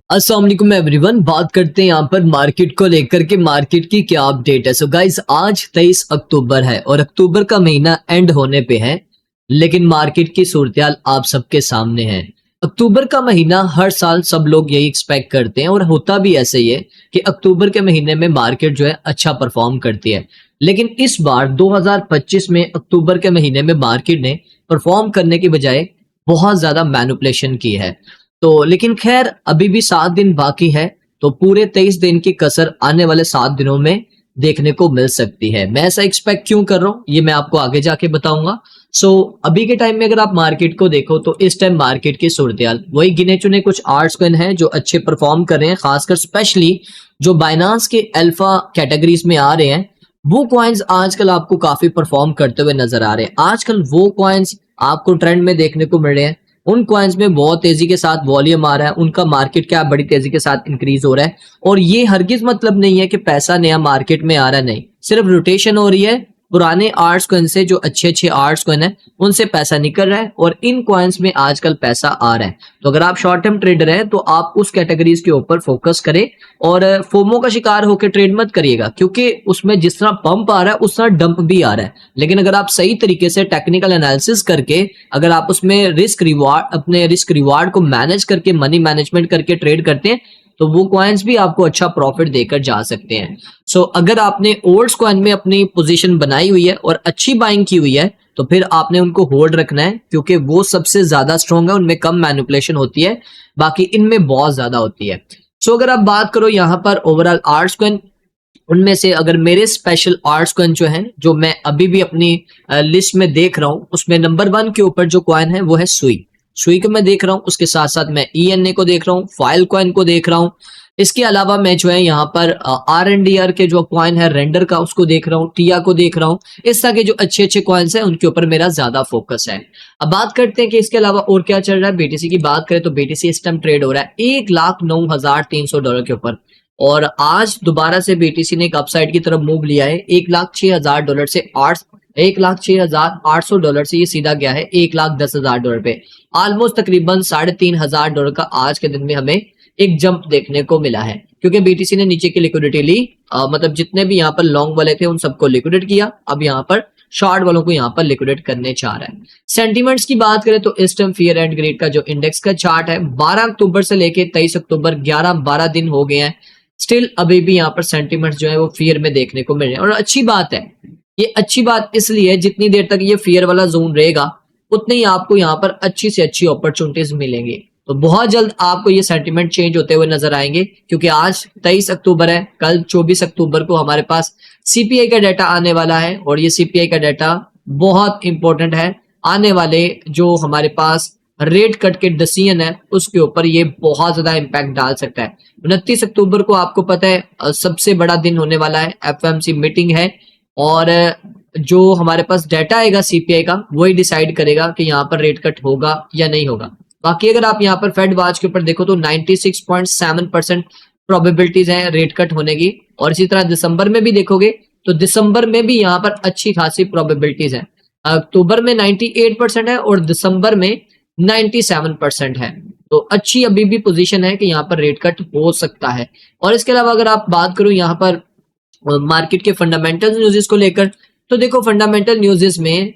अस्सलाम वालेकुम एवरीवन। बात करते हैं यहाँ पर मार्केट को लेकर के मार्केट की क्या अपडेट है। सो गाइस, आज 23 अक्टूबर है और अक्टूबर का महीना एंड होने पे है, लेकिन मार्केट की सूरत आप सबके सामने है। अक्टूबर का महीना हर साल सब लोग यही एक्सपेक्ट करते हैं और होता भी ऐसे ही है कि अक्टूबर के महीने में मार्केट जो है अच्छा परफॉर्म करती है। लेकिन इस बार 2025 में अक्टूबर के महीने में मार्केट ने परफॉर्म करने की बजाय बहुत ज्यादा मैनिपुलेशन की है। तो लेकिन खैर अभी भी 7 दिन बाकी है, तो पूरे 23 दिन की कसर आने वाले 7 दिनों में देखने को मिल सकती है। मैं ऐसा एक्सपेक्ट क्यों कर रहा हूँ ये मैं आपको आगे जाके बताऊंगा। अभी के टाइम में अगर आप मार्केट को देखो तो इस टाइम मार्केट की सूरत वही गिने चुने कुछ आर्ट्स कॉइन हैं जो अच्छे परफॉर्म कर रहे हैं, खासकर स्पेशली जो बाइनांस के अल्फा कैटेगरीज में आ रहे हैं। वो कॉइन्स आजकल आपको काफी परफॉर्म करते हुए नजर आ रहे हैं। आजकल वो कॉइन्स आपको ट्रेंड में देखने को मिल रहे हैं। उन कॉइन्स में बहुत तेजी के साथ वॉल्यूम आ रहा है, उनका मार्केट कैप बड़ी तेजी के साथ इंक्रीज हो रहा है। और ये हरगिज मतलब नहीं है कि पैसा नया मार्केट में आ रहा है, नहीं, सिर्फ रोटेशन हो रही है। पुराने आर्ट्स कॉइन से जो अच्छे अच्छे आर्ट्स कॉइन है उनसे पैसा निकल रहा है और इन कॉइन्स में आजकल पैसा आ रहा है। तो अगर आप शॉर्ट टर्म ट्रेडर हैं तो आप उस कैटेगरीज के ऊपर फोकस करें और फोमो का शिकार होकर ट्रेड मत करिएगा, क्योंकि उसमें जिस तरह पंप आ रहा है उस तरह डंप भी आ रहा है। लेकिन अगर आप सही तरीके से टेक्निकल एनालिसिस करके अगर आप उसमें अपने रिस्क रिवार्ड को मैनेज करके मनी मैनेजमेंट करके ट्रेड करते हैं तो वो कॉइन्स भी आपको अच्छा प्रॉफिट देकर जा सकते हैं। अगर आपने ओल्ड्स कॉइन में अपनी पोजीशन बनाई हुई है और अच्छी बाइंग की हुई है तो फिर आपने उनको होल्ड रखना है, क्योंकि वो सबसे ज्यादा स्ट्रॉन्ग है, उनमें कम मैनिपुलेशन होती है, बाकी इनमें बहुत ज्यादा होती है। अगर आप बात करो यहाँ पर ओवरऑल आर्ट्स कॉइन, उनमें से अगर मेरे स्पेशल आर्ट्स कॉइन जो हैं जो मैं अभी भी अपनी लिस्ट में देख रहा हूँ, उसमें नंबर 1 के ऊपर जो कॉइन है वो है सुई। सुई को मैं देख रहा हूँ, उसके साथ साथ मैं ENA को देख रहा हूँ, फाइल कॉइन को देख रहा हूँ। इसके अलावा मैं जो है यहाँ पर RNDR के जो कॉइन है रेंडर का उसको देख रहा हूँ, टिया को देख रहा हूँ। इस तरह के जो अच्छे अच्छे कॉइन्स हैं उनके ऊपर मेरा ज्यादा फोकस है। अब बात करते हैं कि इसके अलावा और क्या चल रहा है। BTC की बात करें तो BTC इस टाइम ट्रेड हो रहा है $1,09,300 के ऊपर और आज दोबारा से BTC ने एक अपसाइड की तरफ मूव लिया है। $1,06,000 से $1,06,800 से ये सीधा गया है $1,10,000 पे। ऑलमोस्ट तकरीबन $3,500 का आज के दिन में हमें एक जंप देखने को मिला है, क्योंकि BTC ने नीचे की लिक्विडिटी ली। मतलब जितने भी यहाँ पर लॉन्ग वाले थे उन सबको लिक्विडेट किया, अब यहाँ पर शॉर्ट वालों को यहाँ पर लिक्विडेट करने चाह रहा है। सेंटीमेंट्स की बात करें तो इस टाइम फियर एंड ग्रीड का जो इंडेक्स का चार्ट है 12 अक्टूबर से लेके 23 अक्टूबर 11-12 दिन हो गए हैं, स्टिल अभी भी यहाँ पर सेंटीमेंट्स जो है वो फियर में देखने को मिल रहे हैं। और अच्छी बात है, ये अच्छी बात इसलिए जितनी देर तक ये फियर वाला जोन रहेगा उतने ही आपको यहाँ पर अच्छी से अच्छी अपॉर्चुनिटीज मिलेंगी। तो बहुत जल्द आपको ये सेंटीमेंट चेंज होते हुए नजर आएंगे, क्योंकि आज 23 अक्टूबर है, कल 24 अक्टूबर को हमारे पास CPI का डाटा आने वाला है और ये CPI का डाटा बहुत इंपॉर्टेंट है। आने वाले जो हमारे पास रेट कट के डिसीजन है उसके ऊपर ये बहुत ज्यादा इंपैक्ट डाल सकता है। 29 अक्टूबर को आपको पता है सबसे बड़ा दिन होने वाला है, FOMC मीटिंग है और जो हमारे पास डाटा आएगा CPI का वही डिसाइड करेगा कि यहाँ पर रेट कट होगा या नहीं होगा। बाकी अगर आप यहाँ पर फेड वाच के ऊपर देखो तो 96.7% प्रोबेबिलिटीज हैं रेट कट होने की, और इसी तरह दिसंबर में भी देखोगे तो दिसंबर में भी यहाँ पर अच्छी खासी प्रोबेबिलिटीज हैं। अक्टूबर में 98% है और दिसंबर में 97% है, तो अच्छी अभी भी पोजीशन है कि यहाँ पर रेट कट हो सकता है। और इसके अलावा अगर आप बात करो यहाँ पर मार्केट के फंडामेंटल न्यूज़ेस को लेकर, तो देखो फंडामेंटल न्यूज़ेस में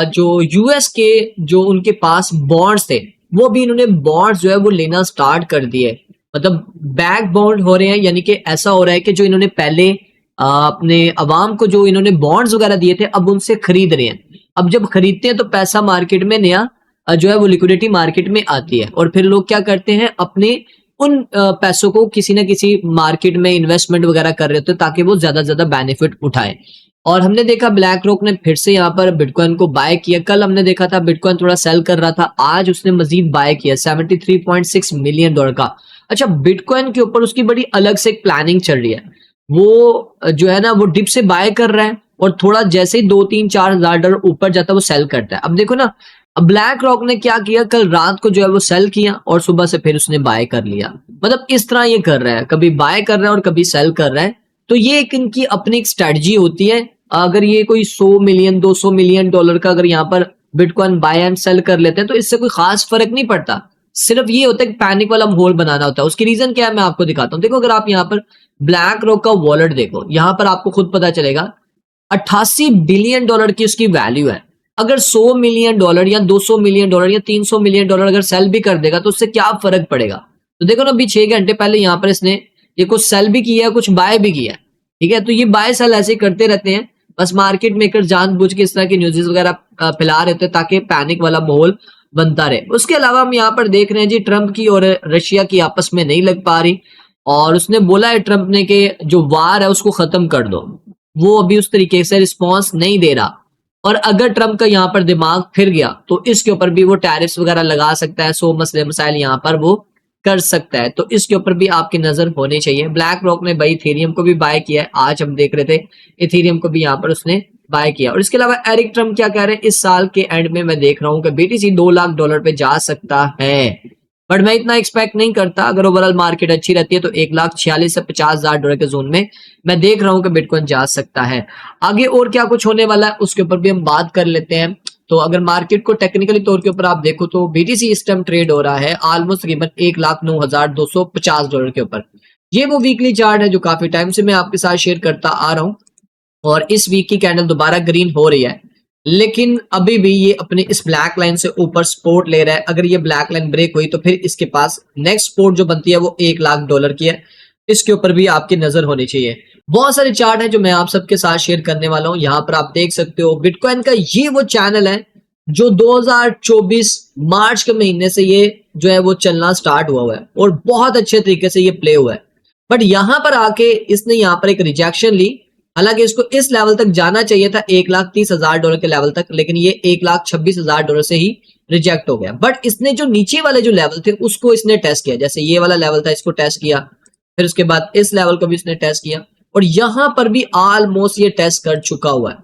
जो यूएस के जो उनके पास बॉन्ड्स थे वो भी इन्होंने बॉन्ड्स जो है वो लेना स्टार्ट कर दिए। मतलब बैक बॉन्ड हो रहे हैं, यानी कि ऐसा हो रहा है कि जो इन्होंने पहले अपने अवाम को जो इन्होंने बॉन्ड्स वगैरह दिए थे अब उनसे खरीद रहे हैं। अब जब खरीदते हैं तो पैसा मार्केट में नया जो है वो लिक्विडिटी मार्केट में आती है और फिर लोग क्या करते हैं अपने उन पैसों को किसी ना किसी मार्केट में इन्वेस्टमेंट वगैरह कर रहे होते हैं ताकि वो ज्यादा बेनिफिट उठाए। और हमने देखा ब्लैक रॉक ने फिर से यहाँ पर बिटकॉइन को बाय किया। कल हमने देखा था बिटकॉइन थोड़ा सेल कर रहा था, आज उसने मजीद बाय किया $73.6 मिलियन का। अच्छा, बिटकॉइन के ऊपर उसकी बड़ी अलग से एक प्लानिंग चल रही है। वो जो है ना वो डिप से बाय कर रहा है और थोड़ा जैसे ही $2-3-4 ऊपर जाता है वो सेल करता है। अब देखो ना, अब ब्लैक रॉक ने क्या किया, कल रात को जो है वो सेल किया और सुबह से फिर उसने बाय कर लिया। मतलब इस तरह ये कर रहा है, कभी बाय कर रहा है और कभी सेल कर रहा है। तो ये एक इनकी अपनी एक स्ट्रेटजी होती है। अगर ये कोई 100 मिलियन $200 मिलियन का अगर यहाँ पर बिटकॉइन बाय एंड सेल कर लेते हैं तो इससे कोई खास फर्क नहीं पड़ता। सिर्फ ये होता है कि पैनिक वाला माहौल बनाना होता है। उसकी रीजन क्या है मैं आपको दिखाता हूँ। देखो अगर आप यहाँ पर ब्लैक रॉक का वॉलेट देखो, यहाँ पर आपको खुद पता चलेगा 88 बिलियन डॉलर की उसकी वैल्यू है। अगर 100 मिलियन डॉलर या 200 मिलियन डॉलर या 300 मिलियन डॉलर अगर सेल भी कर देगा तो उससे क्या फर्क पड़ेगा। तो देखो ना अभी 6 घंटे पहले यहाँ पर इसने ये कुछ सेल भी किया है, कुछ बाय भी किया है। ठीक है, तो ये बाय सेल ऐसे करते रहते हैं, बस मार्केट मेकर जानबूझ के इस तरह की न्यूज़ वगैरह फैला रहे होते हैं ताकि पैनिक वाला माहौल बनता रहे। उसके अलावा हम यहाँ पर देख रहे हैं जी ट्रंप की और रशिया की आपस में नहीं लग पा रही, और उसने बोला है ट्रंप ने कि जो वार है उसको खत्म कर दो। वो अभी उस तरीके से रिस्पॉन्स नहीं दे रहा, और अगर ट्रंप का यहाँ पर दिमाग फिर गया तो इसके ऊपर भी वो टैरिफ्स वगैरह लगा सकता है, 100 मसले मसाइल यहाँ पर वो कर सकता है। तो इसके ऊपर भी आपकी नजर होनी चाहिए। ब्लैक रॉक ने भाई इथेरियम को भी बाय किया है, आज हम देख रहे थे इथेरियम को भी यहाँ पर उसने बाय किया। और इसके अलावा एरिक ट्रम्प क्या कह रहे हैं, इस साल के एंड में मैं देख रहा हूँ कि बीटीसी 2 लाख डॉलर पे जा सकता है, बट मैं इतना एक्सपेक्ट नहीं करता। अगर ओवरऑल मार्केट अच्छी रहती है तो 1,46,000 से 50,000 डॉलर के जोन में मैं देख रहा हूँ कि बिटकॉइन जा सकता है। आगे और क्या कुछ होने वाला है उसके ऊपर भी हम बात कर लेते हैं। तो अगर मार्केट को टेक्निकली तौर के ऊपर आप देखो तो बीटीसी इस टाइम ट्रेड हो रहा है ऑलमोस्ट तकरीबन 1,09,250 डॉलर के ऊपर। ये वो वीकली चार्ट है जो काफी टाइम से मैं आपके साथ शेयर करता आ रहा हूँ, और इस वीक की कैंडल दोबारा ग्रीन हो रही है, लेकिन अभी भी ये अपने इस ब्लैक लाइन से ऊपर सपोर्ट ले रहा है। अगर ये ब्लैक लाइन ब्रेक हुई तो फिर इसके पास नेक्स्ट सपोर्ट जो बनती है वो 1 लाख डॉलर की है। इसके ऊपर भी आपकी नजर होनी चाहिए। बहुत सारे चार्ट है जो मैं आप सबके साथ शेयर करने वाला हूं। यहाँ पर आप देख सकते हो बिटकॉइन का ये वो चैनल है जो 2024 मार्च के महीने से ये जो है वो चलना स्टार्ट हुआ है और बहुत अच्छे तरीके से ये प्ले हुआ है। बट यहां पर आके इसने यहाँ पर एक रिजेक्शन ली। हालांकि इसको इस लेवल तक जाना चाहिए था 1,30,000 डॉलर के लेवल तक, लेकिन ये 1,26,000 डॉलर से ही रिजेक्ट हो गया। बट इसने जो नीचे वाले जो लेवल थे उसको इसने टेस्ट किया, जैसे ये वाला लेवल था इसको टेस्ट किया, फिर उसके बाद इस लेवल को भी इसने टेस्ट किया, और यहां पर भी ऑलमोस्ट ये टेस्ट कर चुका हुआ है।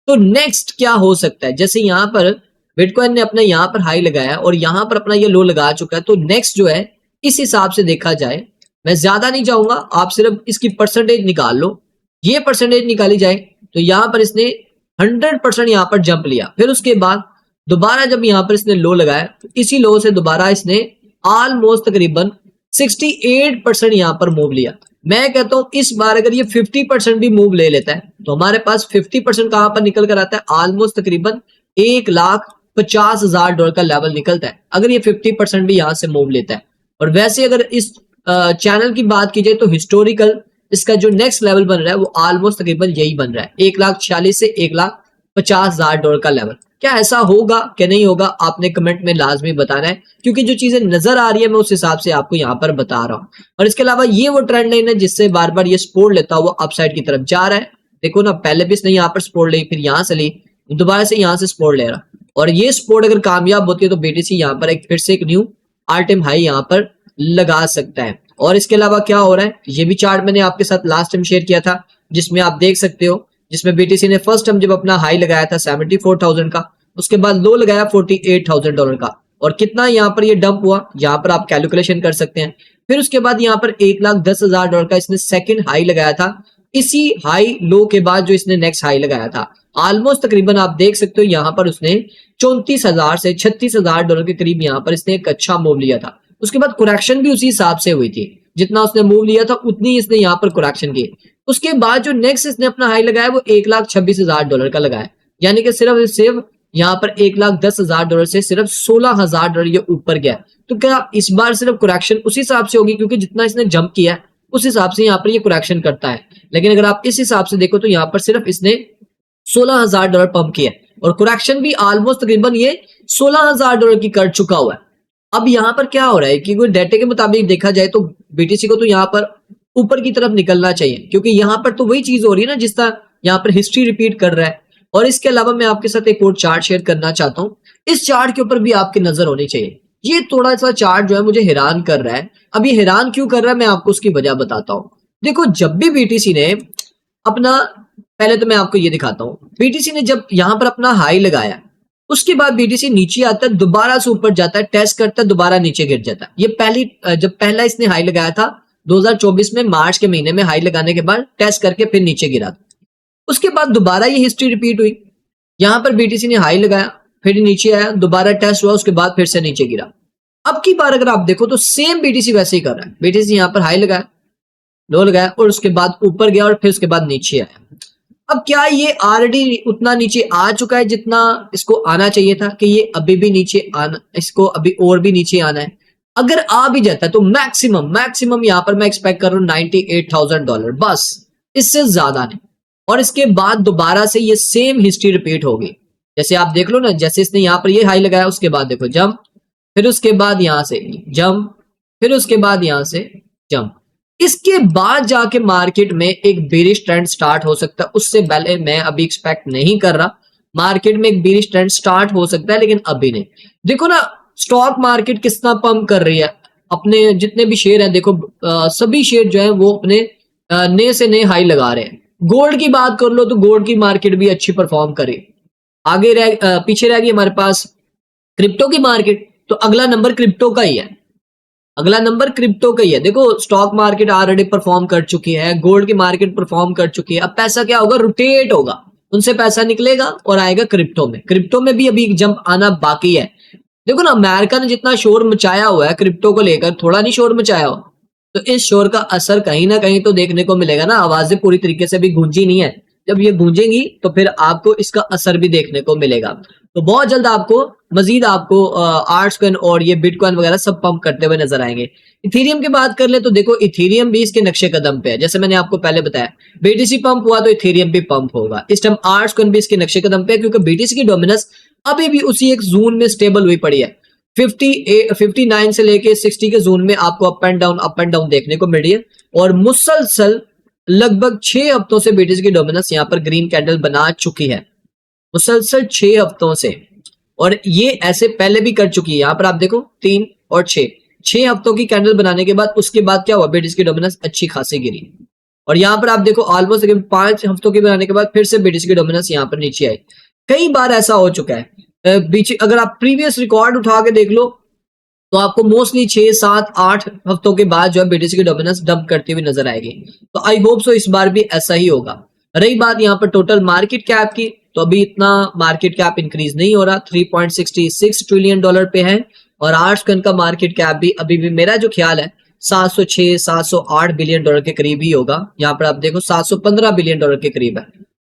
तो नेक्स्ट क्या हो सकता है, जैसे यहाँ पर बिटकॉइन ने अपना यहाँ पर हाई लगाया और यहाँ पर अपना ये लो लगा चुका है, तो नेक्स्ट जो है इस हिसाब से देखा जाए, मैं ज्यादा नहीं जाऊंगा, आप सिर्फ इसकी परसेंटेज निकाल लो। ये परसेंटेज निकाली जाए तो यहाँ पर इसने 100% यहाँ पर जंप लिया। फिर उसके बाद दोबारा जब यहाँ पर इसने लो लगाया तो इसी लो से दोबारा इसने ऑलमोस्ट तकरीबन 68% यहाँ पर मूव लिया। मैं कहता हूं इस बार अगर ये 50% भी मूव ले लेता है तो हमारे पास 50% कहां पर निकल कर आता है, ऑलमोस्ट तकरीबन 1,50,000 डॉलर का लेवल निकलता है अगर ये 50% भी यहां से मूव लेता है। और वैसे अगर इस चैनल की बात की जाए तो हिस्टोरिकल इसका जो नेक्स्ट लेवल बन रहा है वो ऑलमोस्ट तकरीबन यही बन रहा है, 1,46,000 से 1,50,000 डॉलर का लेवल। क्या ऐसा होगा कि नहीं होगा, आपने कमेंट में लाजमी बताना है, क्योंकि जो चीजें नजर आ रही है मैं उस हिसाब से आपको यहाँ पर बता रहा हूँ। और इसके अलावा ये वो ट्रेंड लाइन है जिससे बार बार ये सपोर्ट लेता हुआ अपसाइड की तरफ जा रहा है। देखो ना, पहले भी इसने यहाँ पर सपोर्ट ली, फिर यहाँ से ली, दोबारा से यहाँ से सपोर्ट ले रहा, और ये सपोर्ट अगर कामयाब होती है तो बीटीसी यहाँ पर एक फिर से एक न्यू ऑल टाइम हाई यहाँ पर लगा सकता है। और इसके अलावा क्या हो रहा है, ये भी चार्ट मैंने आपके साथ लास्ट टाइम शेयर किया था जिसमें आप देख सकते हो, जिसमें बीटीसी ने फर्स्ट टाइम जब अपना हाई लगाया था 74,000 का, उसके बाद लो लगाया 48,000 डॉलर का, और कितना यहाँ पर ये डंप हुआ यहाँ पर आप कैलकुलेशन कर सकते हैं। फिर उसके बाद यहाँ पर 1,10,000 डॉलर का इसने सेकंड हाई लगाया था, इसी हाई लो के बाद जो इसने नेक्स्ट हाई लगाया था ऑलमोस्ट तकरीबन आप देख सकते हो यहाँ पर उसने 34,000 से 36,000 डॉलर के करीब यहाँ पर इसने एक अच्छा मूव लिया था। उसके बाद कुरेक्शन भी उसी हिसाब से हुई थी, जितना उसने मूव लिया था उतनी इसने यहाँ पर कुरेक्शन की। उसके बाद जो नेक्स्ट इसने अपना हाई लगाया वो 1,26,000 डॉलर का लगाया, यानी कि सिर्फ यहाँ पर 1,10,000 डॉलर से सिर्फ 16,000 डॉलर ये ऊपर गया। तो क्या इस बार सिर्फ कुरेक्शन उसी हिसाब से होगी, क्योंकि जितना इसने जंप किया है उस हिसाब से यहाँ पर ये कुरेक्शन करता है। लेकिन अगर आप इस हिसाब से देखो तो यहाँ पर सिर्फ इसने 16,000 डॉलर पंप किया और कुरेक्शन भी ऑलमोस्ट तकरीबन ये 16,000 डॉलर की कर चुका हुआ है। अब यहाँ पर क्या हो रहा है कि डेटा के मुताबिक देखा जाए तो बीटीसी को तो यहाँ पर ऊपर की तरफ निकलना चाहिए, क्योंकि यहाँ पर तो वही चीज हो रही है ना जिस तरह यहाँ पर हिस्ट्री रिपीट कर रहा है। और इसके अलावा मैं आपके साथ एक और चार्ट शेयर करना चाहता हूँ, इस चार्ट के ऊपर भी आपकी नजर होनी चाहिए। ये थोड़ा सा चार्ट जो है मुझे हैरान कर रहा है। अब ये हैरान क्यों कर रहा है मैं आपको उसकी वजह बताता हूँ। देखो, जब भी बीटीसी ने अपना, पहले तो मैं आपको ये दिखाता हूँ, बीटीसी ने जब यहाँ पर अपना हाई लगाया उसके बाद बीटीसी नीचे आता है, दोबारा से ऊपर जाता है, टेस्ट करता है, दोबारा नीचे गिर जाता है। ये जब पहला इसने हाई लगाया था 2024 में मार्च के महीने में, हाई लगाने के बाद टेस्ट करके फिर नीचे गिरा। उसके बाद दोबारा ये हिस्ट्री रिपीट हुई, यहाँ पर बीटीसी ने हाई लगाया, फिर नीचे आया, दोबारा टेस्ट हुआ, उसके बाद फिर से नीचे गिरा। अब की बार अगर आप देखो तो सेम बीटीसी वैसे ही कर रहा है, बीटीसी यहाँ पर हाई लगाया, लो लगाया और उसके बाद ऊपर गया और फिर उसके बाद नीचे आया। अब क्या ये ऑलरेडी उतना नीचे आ चुका है जितना इसको आना चाहिए था, कि ये अभी भी नीचे आना, इसको अभी और भी नीचे आना है? अगर आ भी जाता है तो मैक्सिमम यहाँ पर मैं एक्सपेक्ट कर रहा हूँ $98,000, बस, इससे ज्यादा नहीं। और इसके बाद दोबारा से ये सेम हिस्ट्री रिपीट होगी। जैसे आप देख लो ना, जैसे इसने यहाँ पर ये हाई लगाया, उसके बाद देखो जंप, फिर उसके बाद यहां से जंप, फिर उसके बाद यहां से जंप, इसके बाद जाके मार्केट में एक बेरिश ट्रेंड स्टार्ट हो सकता है। उससे पहले मैं अभी एक्सपेक्ट नहीं कर रहा मार्केट में एक बेरिश ट्रेंड स्टार्ट हो सकता है, लेकिन अभी नहीं। देखो ना स्टॉक मार्केट कितना पंप कर रही है, अपने जितने भी शेयर हैं देखो, सभी शेयर जो है वो अपने नए से नए हाई लगा रहे हैं। गोल्ड की बात कर लो तो गोल्ड की मार्केट भी अच्छी परफॉर्म करे। आगे पीछे रह गई हमारे पास क्रिप्टो की मार्केट, तो अगला नंबर क्रिप्टो का ही है, अगला नंबर क्रिप्टो का ही है। देखो स्टॉक मार्केट ऑलरेडी परफॉर्म कर चुकी है, गोल्ड की मार्केट परफॉर्म कर चुकी है। अब पैसा क्या होगा, रोटेट होगा, उनसे पैसा निकलेगा और आएगा क्रिप्टो में। क्रिप्टो में भी अभी एक जंप आना बाकी है। देखो ना अमेरिका ने जितना शोर मचाया हुआ है क्रिप्टो को लेकर, थोड़ा नहीं शोर मचाया हो, तो इस शोर का असर कहीं ना कहीं तो देखने को मिलेगा ना। आवाजें पूरी तरीके से भी गूंजी नहीं है, जब ये गूंजेंगी तो फिर आपको इसका असर भी देखने को मिलेगा। तो बहुत जल्द आपको मजीद आपको आर्ट्स कॉइन और ये बिटकॉइन वगैरह सब पंप करते हुए नजर आएंगे। इथेरियम की बात कर ले तो देखो इथेरियम भी इसके नक्शे कदम पे है, जैसे मैंने आपको पहले बताया बीटीसी पंप हुआ तो इथेरियम भी पंप होगा। इस टाइम आर्ट्स कॉइन भी इसके नक्शे कदम पे है, क्योंकि बीटीसी की डोमिनेंस अभी भी उसी एक जोन में स्टेबल हुई पड़ी है। 59 से लेके 60 के जोन में आपको अप एंड डाउन देखने को मिल रही है। और मुसलसल लगभग 6 हफ्तों से बीटीसी की डोमिनेंस यहाँ पर ग्रीन कैंडल बना चुकी है, मुसलसल 6 हफ्तों से। और ये ऐसे पहले भी कर चुकी है, यहाँ पर आप देखो 3 और 6 हफ्तों की कैंडल बनाने के बाद उसके बाद क्या हुआ, बीटीसी की डोमिनेंस अच्छी खासी गिरी। और यहाँ पर आप देखो ऑलमोस्ट 5 हफ्तों की बनाने के बाद फिर से बीटीसी की डोमिनेंस यहाँ पर नीचे आई। कई बार ऐसा हो चुका है। बीच अगर आप प्रीवियस रिकॉर्ड उठा के देख लो तो आपको मोस्टली 6, 7, 8 हफ्तों के बाद जो है बीटीसी की डोमिनेंस डंप करती हुई नजर आएगी। तो आई होप सो इस बार भी ऐसा ही होगा। रही बात यहाँ पर टोटल मार्केट कैप की, तो अभी इतना मार्केट कैप इंक्रीज नहीं हो रहा, $3.66 ट्रिलियन पे है। और आर्ट्स कॉइन का मार्केट कैप भी अभी भी मेरा जो ख्याल है 706, 708 बिलियन डॉलर के करीब ही होगा। यहाँ पर आप देखो 715 बिलियन डॉलर के करीब है।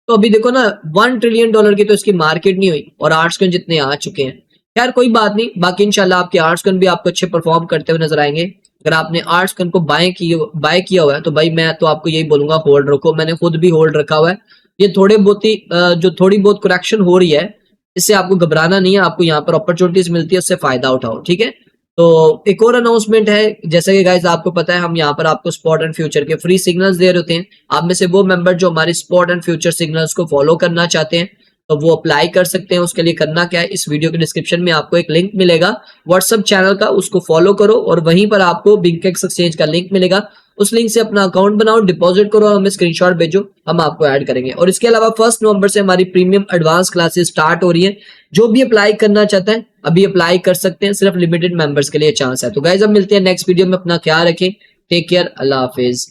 तो अभी देखो ना $1 ट्रिलियन की तो इसकी मार्केट नहीं हुई और आर्ट्स कॉइन जितने आ चुके हैं। खैर कोई बात नहीं, बाकी इंशाल्लाह आपके आर्ट्स कॉइन भी आपको अच्छे परफॉर्म करते हुए नजर आएंगे। अगर आपने आर्ट्स कॉइन को बाय किया हुआ है तो भाई मैं तो आपको यही बोलूंगा होल्ड रखो। मैंने खुद भी होल्ड रखा हुआ है। ये थोड़ी बहुत करेक्शन हो रही है, इससे आपको घबराना नहीं है, आपको यहाँ पर अपॉर्चुनिटीज मिलती है, उससे फायदा उठाओ, ठीक है। तो एक और अनाउंसमेंट है, जैसे कि गाइस आपको पता है हम यहाँ पर आपको स्पॉट एंड फ्यूचर के फ्री सिग्नल्स दे रहे होते हैं। आप में से वो मेंबर जो हमारे स्पॉट एंड फ्यूचर सिग्नल्स को फॉलो करना चाहते हैं तो वो अप्लाई कर सकते हैं। उसके लिए करना क्या है, इस वीडियो के डिस्क्रिप्शन में आपको एक लिंक मिलेगा व्हाट्सएप चैनल का, उसको फॉलो करो और वहीं पर आपको बिगटेक्स एक्सचेंज का लिंक मिलेगा। उस लिंक से अपना अकाउंट बनाओ, डिपॉजिट करो और हमें स्क्रीनशॉट भेजो, हम आपको ऐड करेंगे। और इसके अलावा 1 नवंबर से हमारी प्रीमियम एडवांस क्लासेस स्टार्ट हो रही है। जो भी अप्लाई करना चाहता है अभी अप्लाई कर सकते हैं, सिर्फ लिमिटेड मेंबर्स के लिए चांस है। तो गाइस अब मिलते हैं नेक्स्ट वीडियो में, अपना ख्याल रखें, टेक केयर, अल्लाह हाफिज।